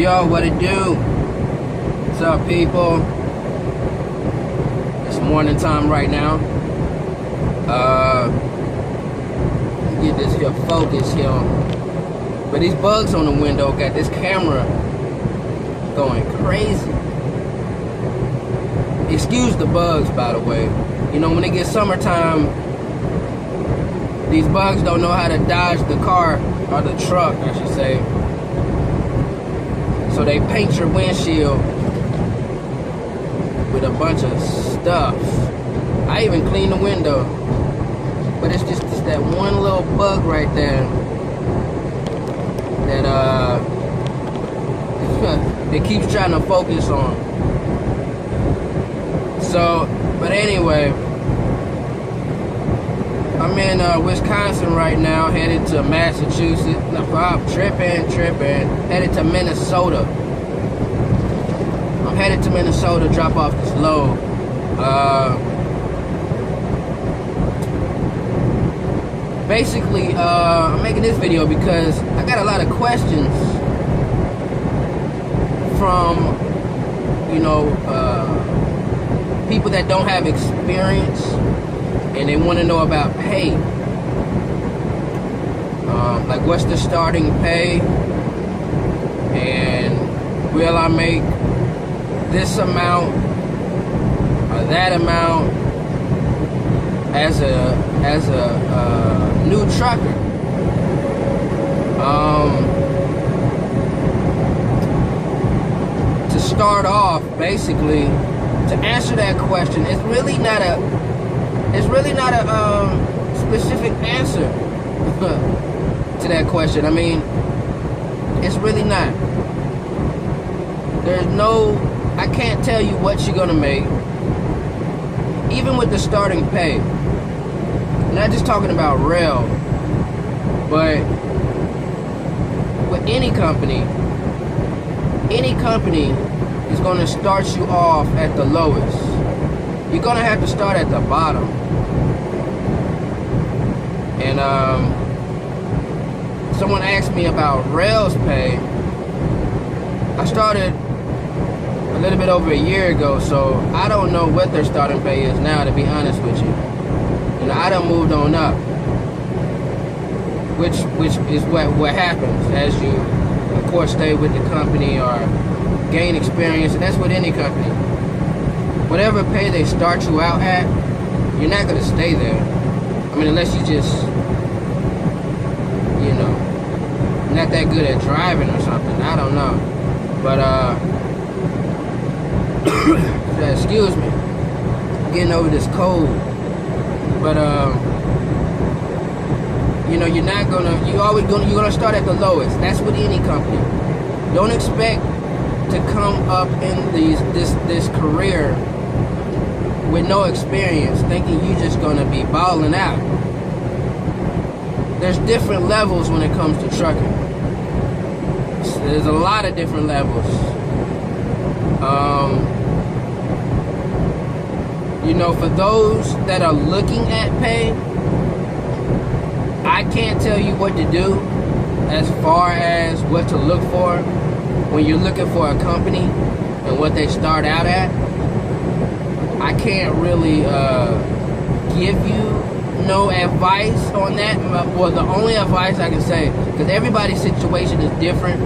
Yo, what it do? What's up, people? It's morning time right now. Get this here focus here. But these bugs on the window got this camera going crazy. Excuse the bugs, by the way. You know, when it gets summertime, these bugs don't know how to dodge the car, or the truck, I should say. So they paint your windshield with a bunch of stuff. I even clean the window. But it's just that one little bug right there that it keeps trying to focus on. So, but anyway, I'm in Wisconsin right now, headed to Massachusetts. No, I'm tripping. Headed to Minnesota. I'm headed to Minnesota, drop off this load. Basically, I'm making this video because I got a lot of questions from, you know, people that don't have experience, and they want to know about pay. Like, what's the starting pay? And will I make this amount or that amount as a new trucker? To start off, basically, to answer that question, it's really not a specific answer to that question. I mean, it's really not. There's no, I can't tell you what you're gonna make, even with the starting pay. I'm not just talking about rail, but with any company is gonna start you off at the lowest. You're gonna have to start at the bottom. And someone asked me about rail's pay. I started a little bit over a year ago, so I don't know what their starting pay is now, to be honest with you. You know, I done moved on up, which is what happens as you, of course, stay with the company or gain experience, and that's with any company. Whatever pay they start you out at, you're not gonna stay there. I mean, unless you just, you know, not that good at driving or something. I don't know. But excuse me, getting over this cold. But you know, you're gonna start at the lowest. That's with any company. Don't expect to come up in this career with no experience, thinking you're just gonna be balling out. There's different levels when it comes to trucking. There's a lot of different levels. You know, for those that are looking at pay, I can't tell you what to do as far as what to look for when you're looking for a company and what they start out at. I can't really give you no advice on that. Well, the only advice I can say, because everybody's situation is different,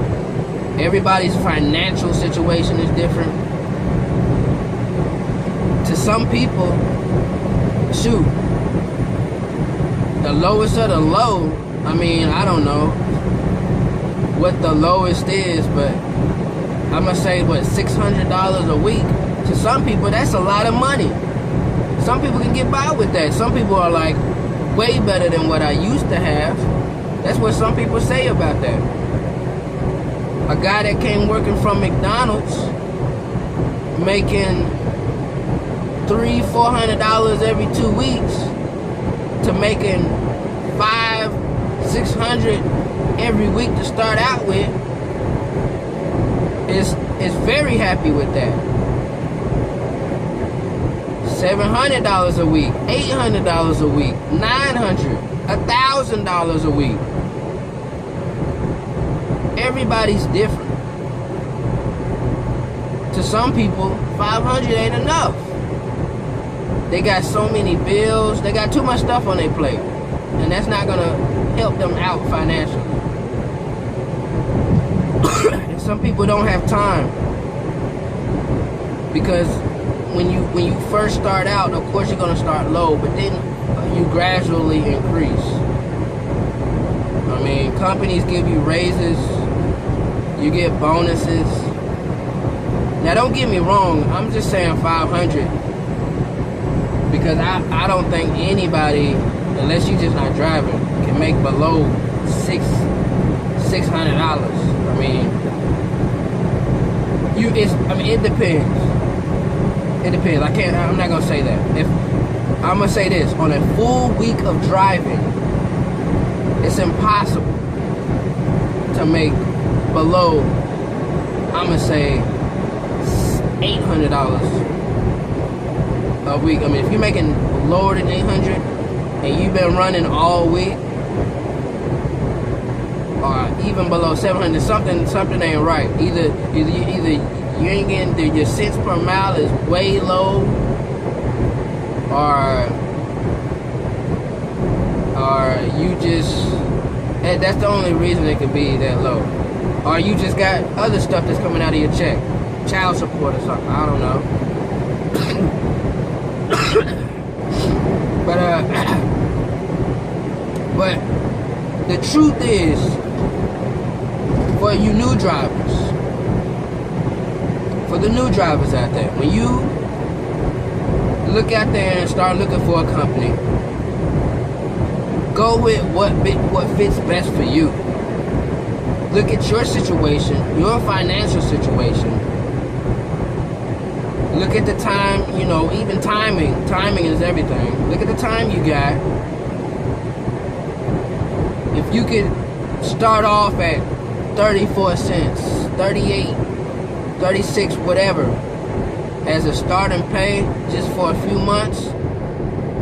everybody's financial situation is different. To some people, shoot, the lowest of the low, I mean, I don't know what the lowest is, but I'm gonna say, what, $600 a week? To some people, that's a lot of money. Some people can get by with that. Some people are like, way better than what I used to have. That's what some people say about that. A guy that came working from McDonald's, making $300-400 every 2 weeks, to making $500-600 every week to start out with, is very happy with that. $700 a week, $800 a week, $900, $1,000 a week. Everybody's different. to some people, 500 ain't enough. They got so many bills. They got too much stuff on their plate. And that's not going to help them out financially. And some people don't have time. Because when you first start out, of course you're going to start low, but then you gradually increase. I mean, companies give you raises. You get bonuses. Now, don't get me wrong. I'm just saying 500 because I don't think anybody, unless you're just not driving, can make below $600. I mean, it depends. It depends. I'm not gonna say that. I'm gonna say this: on a full week of driving, it's impossible to make below, I'm gonna say, $800 a week. I mean, if you're making lower than 800 and you've been running all week, or even below 700, something ain't right. Either you ain't getting, your cents per mile is way low, or you just, that's the only reason it could be that low. Or you just got other stuff that's coming out of your check, child support or something, I don't know. But the truth is, for you new drivers, for the new drivers out there, when you look out there and start looking for a company, go with what fits best for you. Look at your situation, your financial situation. Look at the time, even timing. Timing is everything. Look at the time you got. If you could start off at 34 cents, 38, 36, whatever, as a starting pay just for a few months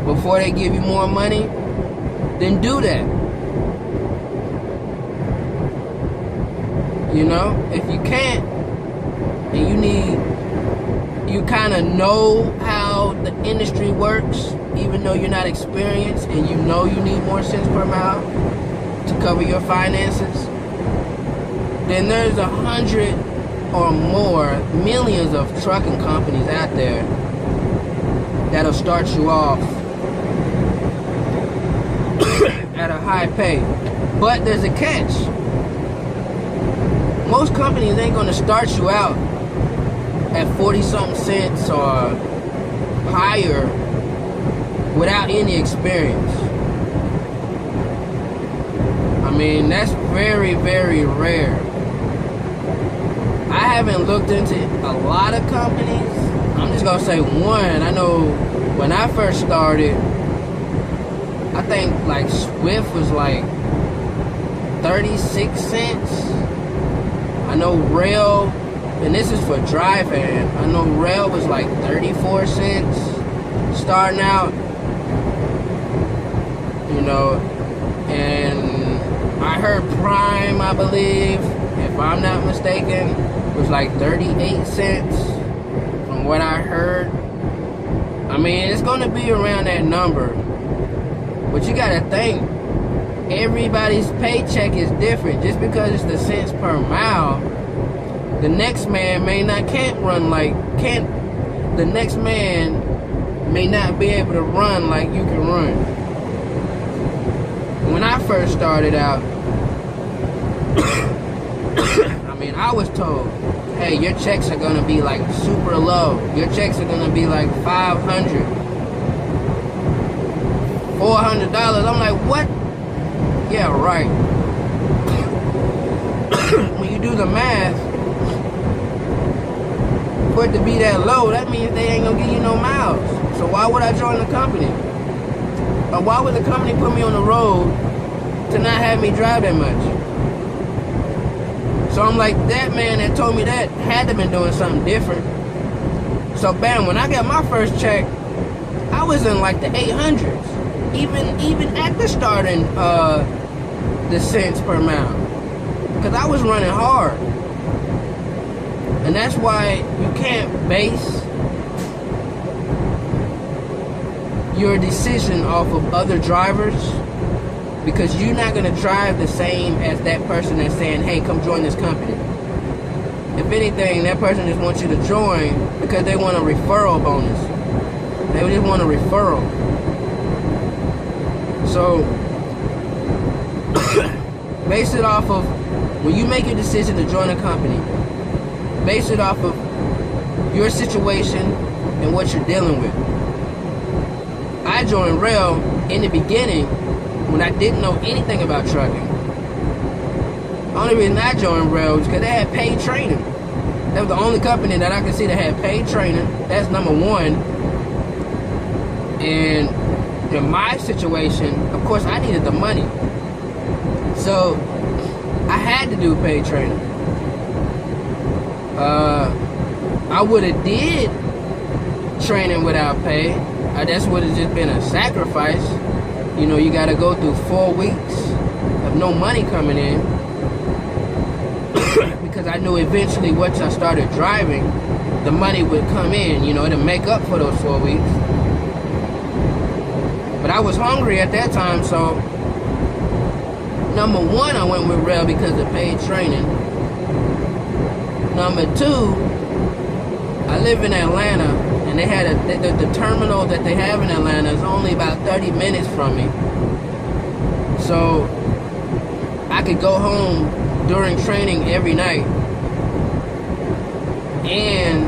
before they give you more money, then do that. If you can't, and you kind of know how the industry works, even though you're not experienced, and you need more cents per mile to cover your finances, then there's 100 or more, millions of trucking companies out there that'll start you off at a high pay. But there's a catch. Most companies ain't gonna start you out at 40-something cents or higher without any experience. I mean, that's very, very rare. I haven't looked into a lot of companies. I'm just gonna say one. I know when I first started, I think like Swift was like 36 cents. I know Rail, and this is for driving, I know Rail was like 34 cents starting out, and I heard Prime, I believe, if I'm not mistaken, was like 38 cents from what I heard. I mean, it's gonna be around that number, but you gotta think, everybody's paycheck is different. Just because it's the cents per mile, the next man may not the next man may not be able to run like you can run. When I first started out, I mean, I was told, hey, your checks are gonna be like super low. Your checks are gonna be like $500, $400. I'm like, what? Yeah, right. When you do the math, for it to be that low, that means they ain't gonna give you no miles. So why would I join the company? Or why would the company put me on the road to not have me drive that much? So I'm like, that man that told me that had to been doing something different. So bam, when I got my first check, I was in like the 800s. Even at the starting the cents per mile, because I was running hard. And that's why you can't base your decision off of other drivers, because you're not going to drive the same as that person that's saying, hey, come join this company. If anything, that person just wants you to join because they want a referral bonus. They just want a referral. So, base it off of, when you make your decision to join a company, base it off of your situation and what you're dealing with. I joined rail in the beginning when I didn't know anything about trucking. The only reason I joined rail was because they had paid training. That was the only company that I could see that had paid training. That's number one. And in my situation, of course, I needed the money. So I had to do paid training. I would have did training without pay. That would have just been a sacrifice. You know, you got to go through 4 weeks of no money coming in. Because I knew eventually once I started driving, the money would come in, you know, to make up for those 4 weeks. But I was hungry at that time, so number one, I went with rail because of paid training. Number two, I live in Atlanta, and they had the terminal that they have in Atlanta is only about 30 minutes from me. So I could go home during training every night. And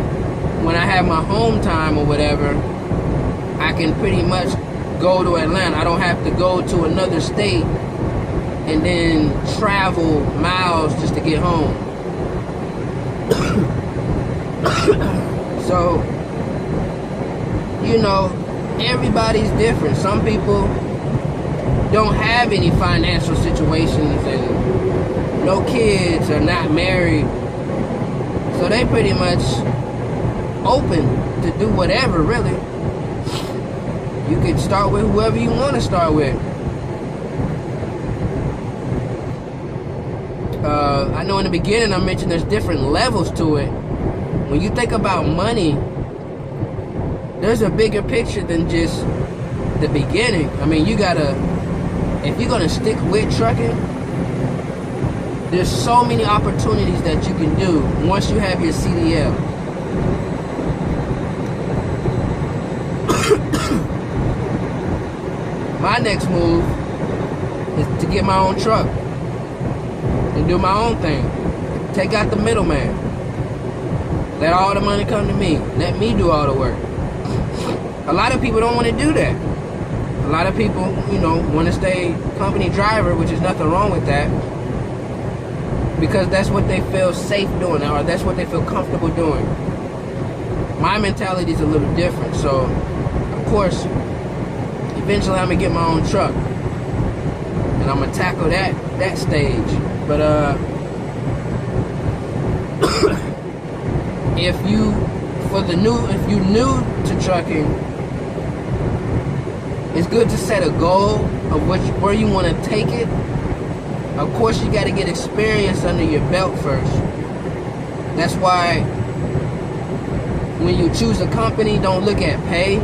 when I have my home time or whatever, I can pretty much go to Atlanta. I don't have to go to another state and then travel miles just to get home. So, you know, everybody's different. Some people don't have any financial situations and no kids or not married. So they pretty much open to do whatever, really. You could start with whoever you want to start with. I know in the beginning I mentioned there's different levels to it. When you think about money, there's a bigger picture than just the beginning. I mean, you gotta, if you're gonna stick with trucking, there's so many opportunities that you can do once you have your CDL. My next move is to get my own truck and do my own thing. Take out the middleman. Let all the money come to me. Let me do all the work. A lot of people don't want to do that. A lot of people, you know, want to stay company driver, which is nothing wrong with that, because that's what they feel safe doing, or that's what they feel comfortable doing. My mentality is a little different. So, of course, eventually I'm going to get my own truck. And I'm going to tackle that stage. But, if you're new to trucking, it's good to set a goal of where you want to take it. Of course, you got to get experience under your belt first. That's why when you choose a company, don't look at pay.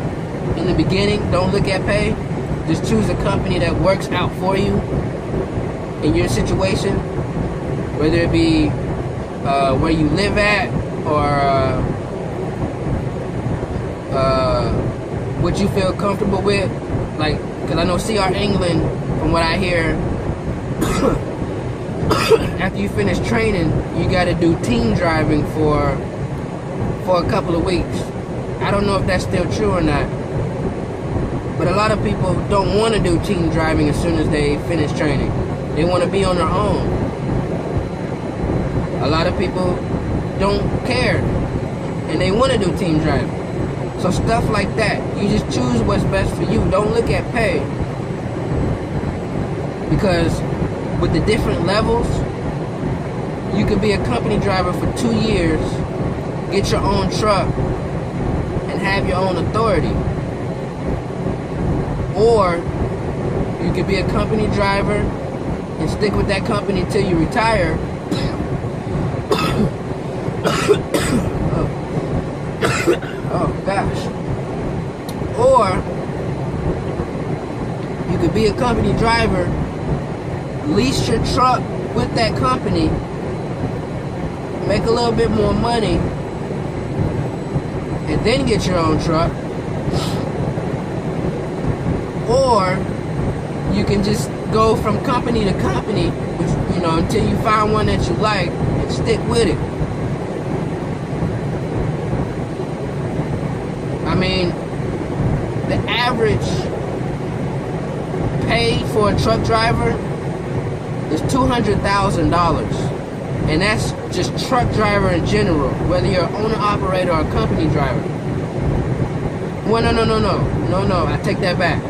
In the beginning, don't look at pay. Just choose a company that works out for you in your situation, whether it be where you live at, or what you feel comfortable with. Like, because I know CR England, from what I hear, after you finish training, you got to do team driving for a couple of weeks. I don't know if that's still true or not, but a lot of people don't want to do team driving as soon as they finish training. They want to be on their own. A lot of people don't care and they want to do team driving. So stuff like that, you just choose what's best for you. Don't look at pay, because with the different levels, you could be a company driver for 2 years, get your own truck, and have your own authority. Or you could be a company driver and stick with that company till you retire Oh gosh. Or you could be a company driver, lease your truck with that company, make a little bit more money, and then get your own truck. Or you can just go from company to company, until you find one that you like and stick with it. I mean, the average pay for a truck driver is $200,000, and that's just truck driver in general, whether you're an owner operator or a company driver. Well, no, I take that back.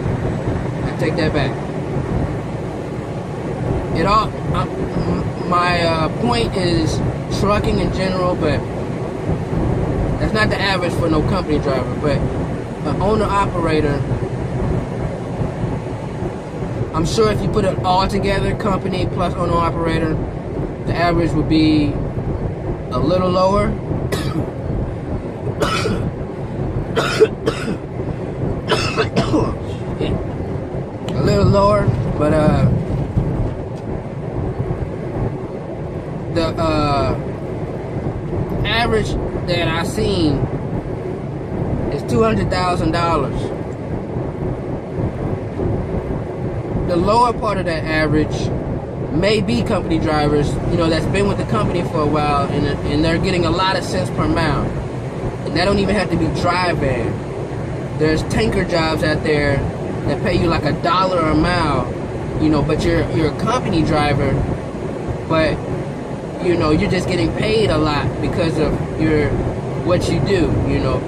It all. My point is trucking in general, but that's not the average for no company driver. But an owner operator, I'm sure if you put it all together, company plus owner operator, the average would be a little lower. A little lower, but the average that I seen is $200,000. The lower part of that average may be company drivers, that's been with the company for a while, and they're getting a lot of cents per mile. And that don't even have to be dry van. There's tanker jobs out there that pay you like $1 a mile, but you're a company driver, but you're just getting paid a lot because of what you do,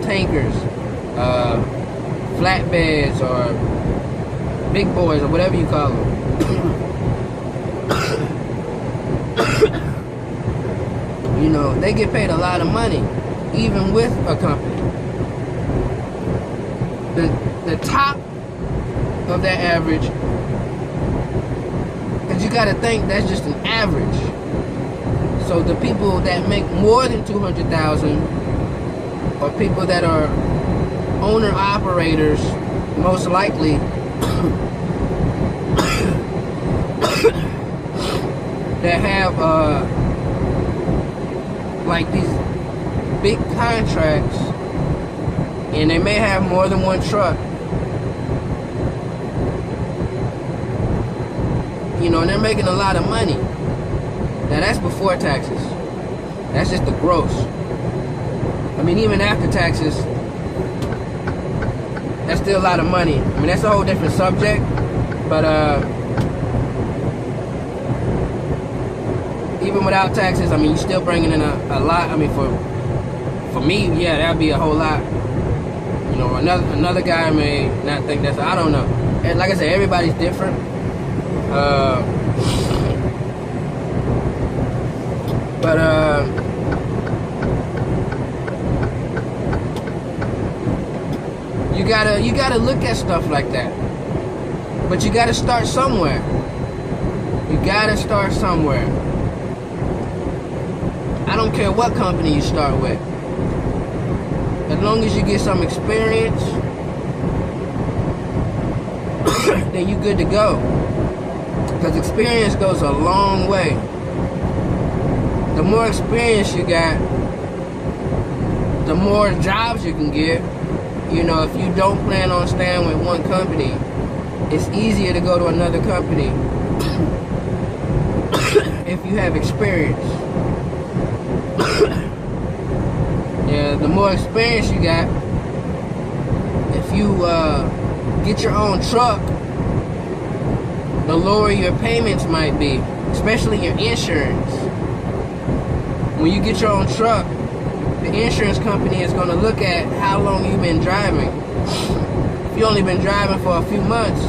tankers, flatbeds, or big boys, or whatever you call them. They get paid a lot of money, even with a company. The top of that average, because you got to think that's just an average. So the people that make more than $200,000 are people that are owner operators, most likely. That have like these big contracts, and they may have more than one truck. And they're making a lot of money. Now that's before taxes. That's just the gross. I mean, even after taxes, that's still a lot of money. I mean, that's a whole different subject. But even without taxes, I mean, you're still bringing in a lot. I mean, for me, yeah, that'd be a whole lot. Another guy may not think that's. I don't know. And like I said, everybody's different. But you gotta look at stuff like that. But you gotta start somewhere. I don't care what company you start with. As long as you get some experience, then you're good to go. Because experience goes a long way. The more experience you got, the more jobs you can get. If you don't plan on staying with one company, it's easier to go to another company if you have experience. Yeah, the more experience you got, if you get your own truck, the lower your payments might be, especially your insurance. When you get your own truck, the insurance company is going to look at how long you've been driving. If you've only been driving for a few months,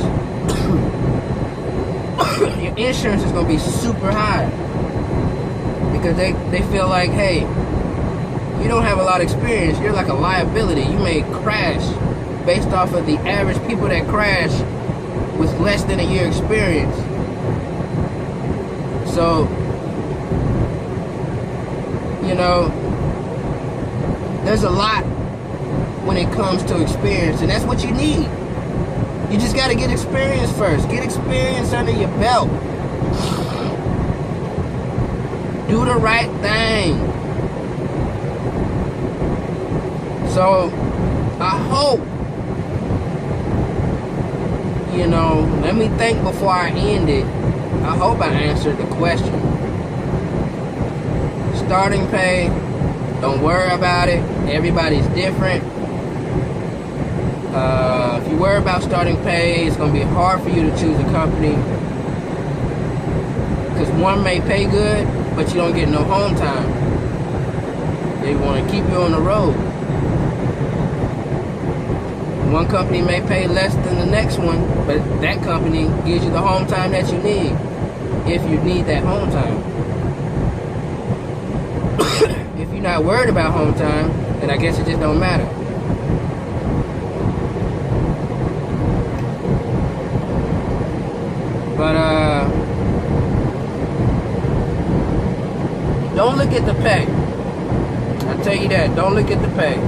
your insurance is going to be super high. Because they feel like, hey, you don't have a lot of experience. You're like a liability. You may crash based off of the average people that crash with less than a year experience. So, There's a lot when it comes to experience, and that's what you need. You just got to get experience first. Get experience under your belt. Do the right thing. So, I hope, let me think before I end it. I hope I answered the question. Starting pay, don't worry about it. Everybody's different. If you worry about starting pay, it's going to be hard for you to choose a company. Because one may pay good, but you don't get no home time. They want to keep you on the road. One company may pay less than the next one, but that company gives you the home time that you need, if you need that home time. If you're not worried about home time, then I guess it just don't matter. But don't look at the pay. I tell you that. Don't look at the pay.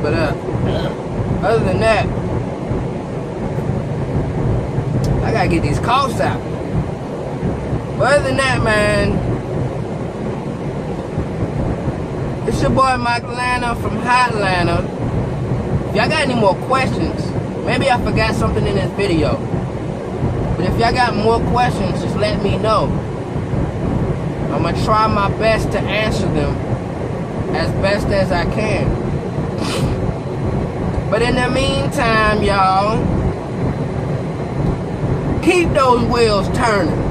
But other than that, I gotta get these coughs out. But other than that, man, it's your boy Mikelanta from Hotlanta. If y'all got any more questions, maybe I forgot something in this video, but if y'all got more questions, just let me know. I'm gonna try my best to answer them as best as I can. But in the meantime, y'all, keep those wheels turning.